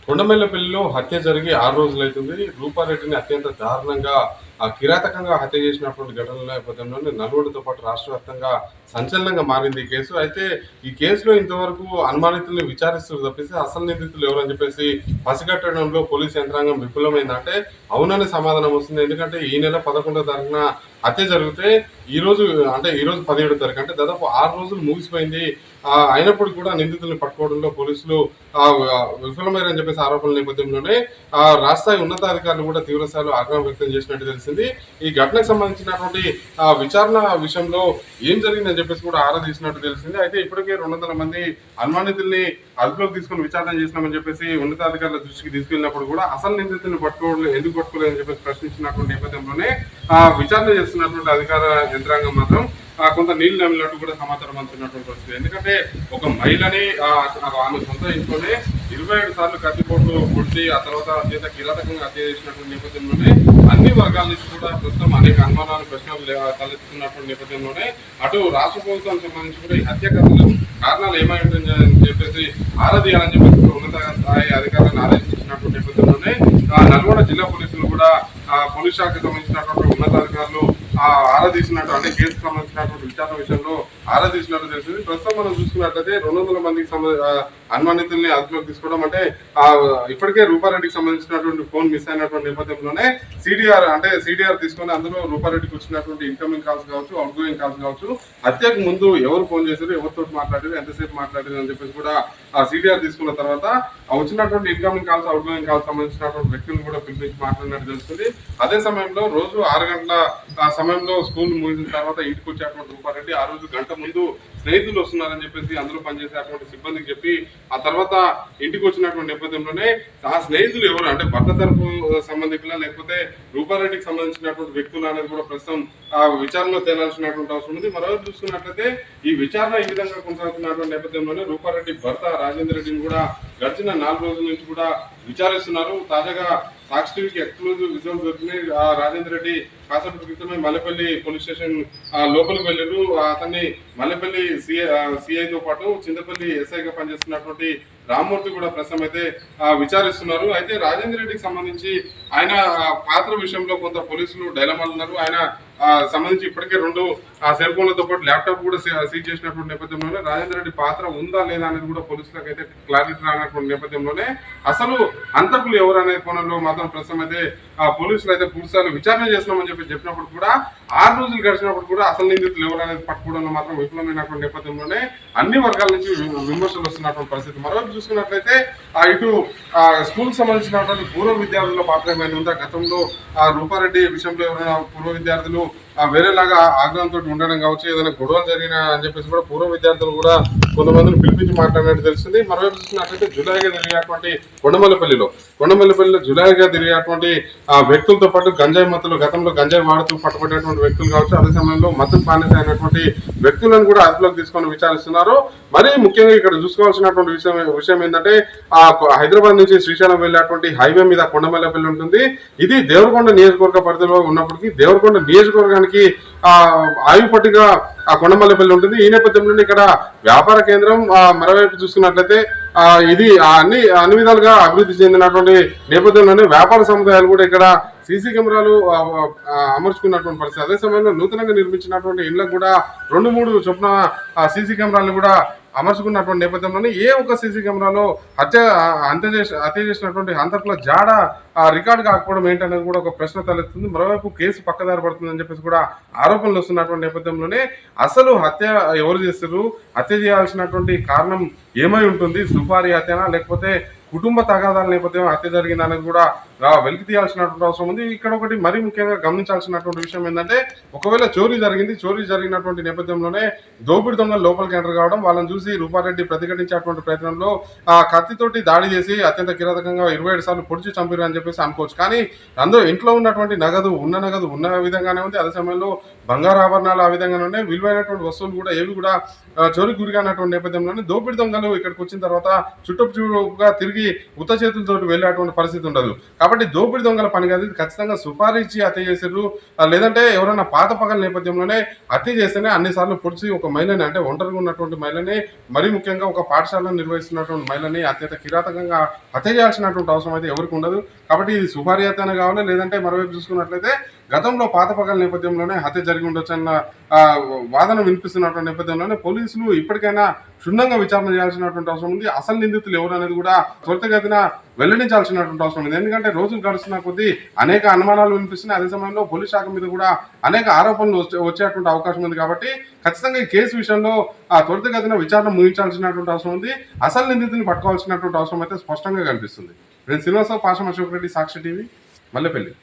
కొండమెల్లపల్లిలో హత్య జరిగి 6 రోజులైతుంది. రూపారెడ్డిని అత్యంత దారుణంగా కిరాతకంగా హత్య చేసినటువంటి ఘటనల నేపథ్యంలోనే నల్గొండతో పాటు రాష్ట్ర వ్యాప్తంగా సంచలనంగా మారింది ఈ కేసు. అయితే ఈ కేసులో ఇంతవరకు అనుమానితుల్ని విచారిస్తూ తప్పిస్తే అసలు నిందితులు ఎవరని చెప్పేసి పసిగట్టడంలో పోలీస్ యంత్రాంగం విఫలమైంది. అంటే అవుననే సమాధానం వస్తుంది. ఎందుకంటే ఈ నెల 11వ తారీఖున హత్య జరిగితే ఈరోజు 17వ తారీఖు అంటే దాదాపు 6 రోజులు ముగిసిపోయింది. అయినప్పటికీ కూడా నిందితుల్ని పట్టుకోవడంలో పోలీసులు విఫలమైరని చెప్పేసి ఆరోపణల నేపథ్యంలోనే రాష్ట్ర ఉన్నతాధికారులు కూడా తీవ్రస్థాయిలో ఆగ్రహం వ్యక్తం చేసినట్టు తెలిసింది. ఈ ఘటనకు సంబంధించినటువంటి విచారణ విషయంలో ఏం జరిగిందని చెప్పేసి కూడా ఆరా తీసినట్టు తెలిసింది. అయితే ఇప్పటికే 200 మంది అనుమానితుల్ని అదుపులోకి తీసుకుని విచారణ చేసినామని చెప్పేసి ఉన్నతాధికారుల దృష్టికి తీసుకెళ్ళినప్పుడు కూడా అసలు నిందితుల్ని ఎందుకు పట్టుకోలేదని చెప్పేసి ప్రశ్నించినటువంటి నేపథ్యంలోనే విచారణ చేస్తున్నటువంటి అధికార యంత్రాంగం మాత్రం కొంత నీళ్లు నమ్మినట్టు కూడా సమాచారం అందుతున్నటువంటి పరిస్థితి. ఎందుకంటే ఒక మహిళని ఆమె సొంత ఇంట్లోనే 27 సార్లు కత్తిపోటు పొడిచి ఆ తర్వాత అత్యంత కిరాతకంగా హత్య చేసినటువంటి నేపథ్యంలోనే అన్ని వర్గాల నుంచి కూడా ప్రస్తుతం అనేక అనుమానాలు ప్రశ్నలు తలెత్తుతున్నటువంటి నేపథ్యంలోనే అటు రాష్ట్ర ప్రభుత్వానికి సంబంధించి కూడా ఈ హత్య కారణాలు ఏమై ఉంటాయని చెప్పేసి ఆరా తీయాలని చెప్పేసి ఉన్నత స్థాయి అధికారులను ఆదేశించినటువంటి నేపథ్యంలోనే నల్గొండ జిల్లా పోలీసులు కూడా పోలీస్ శాఖకు సంబంధించినటువంటి ఉన్నతాధికారులు ఆరా తీసినట్టు అంటే కేసుకు సంబంధించినటువంటి విచారణ విషయంలో ఆరా తీసినట్టు తెలిసింది. ప్రస్తుతం మనం చూసుకున్నట్లయితే 200 మందికి అనుమానితుల్ని అదుపులోకి తీసుకోవడం అంటే ఇప్పటికే రూపారెడ్డికి సంబంధించినటువంటి ఫోన్ మిస్ అయినటువంటి నేపథ్యంలోనే సిడిఆర్ తీసుకొని అందులో రూపారెడ్డికి వచ్చినటువంటి ఇన్కమింగ్ కాల్స్ కావచ్చు, అవుట్ గోయింగ్ కాల్స్ కావచ్చు, హత్యకు ముందు ఎవరు ఫోన్ చేశారు, ఎవరితో మాట్లాడారు, ఎంతసేపు మాట్లాడారు అని చెప్పేసి కూడా సిడిఆర్ తీసుకున్న తర్వాత వచ్చినటువంటి incoming calls, out going calls సంబంధించినటువంటి వ్యక్తులు కూడా పిలిపించి మాట్లాడినట్టు తెలుస్తుంది. అదే సమయంలో రోజు 6 గంటల సమయంలో స్కూల్ ముగిసిన తర్వాత ఇంటికి వచ్చేటువంటి రూపారెడ్డి ఆ రోజు గంట ముందు స్నేహితులు వస్తున్నారని చెప్పేసి అందులో పనిచేసేటువంటి సిబ్బందికి చెప్పి ఆ తర్వాత ఇంటికి వచ్చినటువంటి నేపథ్యంలోనే ఆ స్నేహితులు ఎవరు అంటే భర్త తరపు సంబంధికుల లేకపోతే రూపారెడ్డికి సంబంధించినటువంటి వ్యక్తులు అనేది కూడా ప్రస్తుతం ఆ విచారణలో తేలాల్సినటువంటి అవసరం ఉంది. మరోవైపు చూసుకున్నట్లయితే ఈ విచారణ ఈ విధంగా కొనసాగుతున్నటువంటి నేపథ్యంలోనే రూపారెడ్డి భర్త రాజేందర్ రెడ్డిని కూడా గడిచిన 4 రోజుల నుంచి కూడా విచారిస్తున్నారు. తాజాగా సాక్షి టీవీకి ఎక్స్క్లూజివ్ విజువల్ దొరికినాయి. రాజేందర్ రెడ్డి కాసేపటి క్రితమే మల్లెపల్లి పోలీస్ స్టేషన్ లోపలికి వెళ్ళారు. అతన్ని మల్లెపల్లి సిఐతో పాటు చింతపల్లి ఎస్ఐగా పనిచేస్తున్నటువంటి రామ్మూర్తి కూడా ప్రస్తుతం అయితే విచారిస్తున్నారు. అయితే రాజేందర్ రెడ్డికి సంబంధించి ఆయన పాత్ర విషయంలో కొంత పోలీసులు డైలమాలు ఉన్నారు. ఆయన సంబంధించి ఇప్పటికే 2 సెల్ ఫోన్లతో పాటు ల్యాప్టాప్ కూడా సీజ్ చేసినటువంటి నేపథ్యంలోనే రాజేందర్ రెడ్డి పాత్ర ఉందా లేదా అనేది కూడా పోలీసులకు అయితే క్లారిటీ రానటువంటి నేపథ్యంలోనే అసలు హంతకులు ఎవరు అనే కోణంలో మాత్రం ప్రస్తుతం అయితే పోలీసులు అయితే పూర్తిస్థాయిలో విచారణ చేస్తున్నామని చెప్పినప్పుడు కూడా 6 రోజులు గడిచినప్పుడు కూడా అసలు నిందితులు ఎవరు అనేది పట్టుకోవడంలో మాత్రం విఫలమైనటువంటి నేపథ్యంలోనే అన్ని వర్గాల నుంచి విమర్శలు వస్తున్నటువంటి పరిస్థితి. మరోవైపు చూసుకున్నట్లయితే ఇటు స్కూల్ సంబంధించినటువంటి పూర్వ విద్యార్థుల పాత్ర ఏమైనా ఉందా, గతంలో రూపారెడ్డి విషయంలో ఎవరైనా పూర్వ విద్యార్థులు వేరేలాగా ఆగ్రహంతో ఉండడం కావచ్చు, ఏదైనా గొడవలు జరిగినా అని చెప్పేసి కూడా పూర్వ విద్యార్థులు కూడా కొంతమందిని పిలిపించి మాట్లాడినట్టు తెలిసింది. మరోవైపు చూసుకున్నట్లయితే జులాయిగా తిరిగేటువంటి కొండమల్లపల్లిలో జులాయిగా తిరిగేటువంటి వ్యక్తులతో పాటు గంజాయి మత్తులు గతంలో గంజాయి వాడుతూ పట్టుబడేటువంటి వ్యక్తులు కావచ్చు, అదే సమయంలో మత్తు బానిస అయినటువంటి వ్యక్తులను కూడా అదుపులోకి తీసుకొని విచారిస్తున్నారు. మరీ ముఖ్యంగా ఇక్కడ చూసుకోవాల్సినటువంటి విషయం ఏంటంటే హైదరాబాద్ నుంచి శ్రీశైలం వెళ్ళేటువంటి హైవే మీద కొండమల్లపల్లి ఉంటుంది. ఇది దేవరకొండ నియోజకవర్గ పరిధిలో ఉన్నప్పటికీ దేవరకొండ నియోజకవర్గానికి ఆయుపట్టిగా కొండమల్లపల్లి ఉంటుంది. ఈ నేపథ్యంలో ఇక్కడ వ్యాపార కేంద్రం, మరోవైపు చూసుకున్నట్లయితే ఇది అన్ని విధాలుగా అభివృద్ధి చెందినటువంటి నేపథ్యంలోనే వ్యాపార సముదాయాలు కూడా ఇక్కడ సీసీ కెమెరాలు అమర్చుకున్నటువంటి పరిస్థితి. అదే సమయంలో నూతనంగా నిర్మించినటువంటి ఇళ్లకు కూడా 2-3 చొప్పున సీసీ కెమెరాలు కూడా అమర్చుకున్నటువంటి నేపథ్యంలోనే ఏ ఒక్క సీసీ కెమెరాలో హత్య చేసినటువంటి హంతకుల జాడ రికార్డు కాకపోవడం ఏంటనేది కూడా ఒక ప్రశ్న తలెత్తుంది. మరోవైపు కేసు పక్కదారి పడుతుందని చెప్పేసి కూడా ఆరోపణలు వస్తున్నటువంటి నేపథ్యంలోనే అసలు హత్య ఎవరు చేస్తారు, హత్య చేయాల్సినటువంటి కారణం ఏమై ఉంటుంది, సుపారీ హత్యనా లేకపోతే కుటుంబ తగాదాల నేపథ్యం హత్య జరిగింది అనేది కూడా వెలికి తీయాల్సినటువంటి అవసరం ఉంది. ఇక్కడ ఒకటి మరీ ముఖ్యంగా గమనించాల్సినటువంటి విషయం ఏంటంటే ఒకవేళ చోరీ జరిగినటువంటి నేపథ్యంలోనే దోపిడి దొంగలు లోపలికి ఎంటర్ కావడం, వాళ్ళని చూసి రూపారెడ్డి ప్రతిఘటించేటువంటి ప్రయత్నంలో కత్తితోటి దాడి చేసి అత్యంత కిరాతకంగా 27 సార్లు పొడిచి చంపారు అని చెప్పేసి అనుకోవచ్చు. కానీ అందులో ఇంట్లో ఉన్నటువంటి నగదు ఉన్న విధంగానే ఉంది. అదే సమయంలో బంగారు ఆభరణాలు ఆ విధంగానే ఉన్నాయి. విలువైనటువంటి వస్తువులు కూడా ఏవి కూడా చోరీకి గురిగానటువంటి నేపథ్యంలోనే దోపిడీ దొంగలు ఇక్కడికి వచ్చిన తర్వాత చుట్టుగా తిరిగి ఉత్త చేతులతో వెళ్ళేటువంటి పరిస్థితి ఉండదు. కాబట్టి దోపిడీ దొంగల పని కాదు, ఇది ఖచ్చితంగా సుపారీ ఇచ్చి హత్య చేసారు. లేదంటే ఎవరైనా పాత పగల నేపథ్యంలోనే హత్య చేస్తేనే అన్నిసార్లు పొడిచి ఒక మహిళని, అంటే ఒంటరిగా ఉన్నటువంటి మహిళని, మరీ ముఖ్యంగా ఒక పాఠశాలను నిర్వహిస్తున్నటువంటి మహిళని అత్యంత కిరాతకంగా హత్య చేయాల్సినటువంటి అవసరం అయితే ఎవరికి ఉండదు. కాబట్టి ఇది సుపారీ హత్యనే కావాలి. లేదంటే మరోవైపు చూసుకున్నట్లయితే గతంలో పాత పగల నేపథ్యంలోనే హత్య జరిగి ఉండొచ్చన్న వాదన వినిపిస్తున్నటువంటి నేపథ్యంలోనే పోలీసులు ఇప్పటికైనా క్షుణ్ణంగా విచారణ చేయాల్సినటువంటి అవసరం ఉంది. అసలు నిందితులు ఎవరు అనేది కూడా త్వరితగతిన వెల్లడించాల్సినటువంటి అవసరం ఉంది. ఎందుకంటే రోజులు గడుస్తున్న కొద్దీ అనేక అనుమానాలు వినిపిస్తున్నాయి. అదే సమయంలో పోలీస్ శాఖ మీద కూడా అనేక ఆరోపణలు వచ్చేటువంటి అవకాశం ఉంది. కాబట్టి ఖచ్చితంగా ఈ కేసు విషయంలో త్వరితగతిన విచారణ ముగించాల్సినటువంటి అవసరం ఉంది. అసలు నిందితుల్ని పట్టుకోవాల్సినటువంటి అవసరం అయితే స్పష్టంగా కనిపిస్తుంది. నేను శ్రీనివాసరావు, పాషం అశోక్ రెడ్డి, సాక్షి టీవీ, మల్లెపల్లి.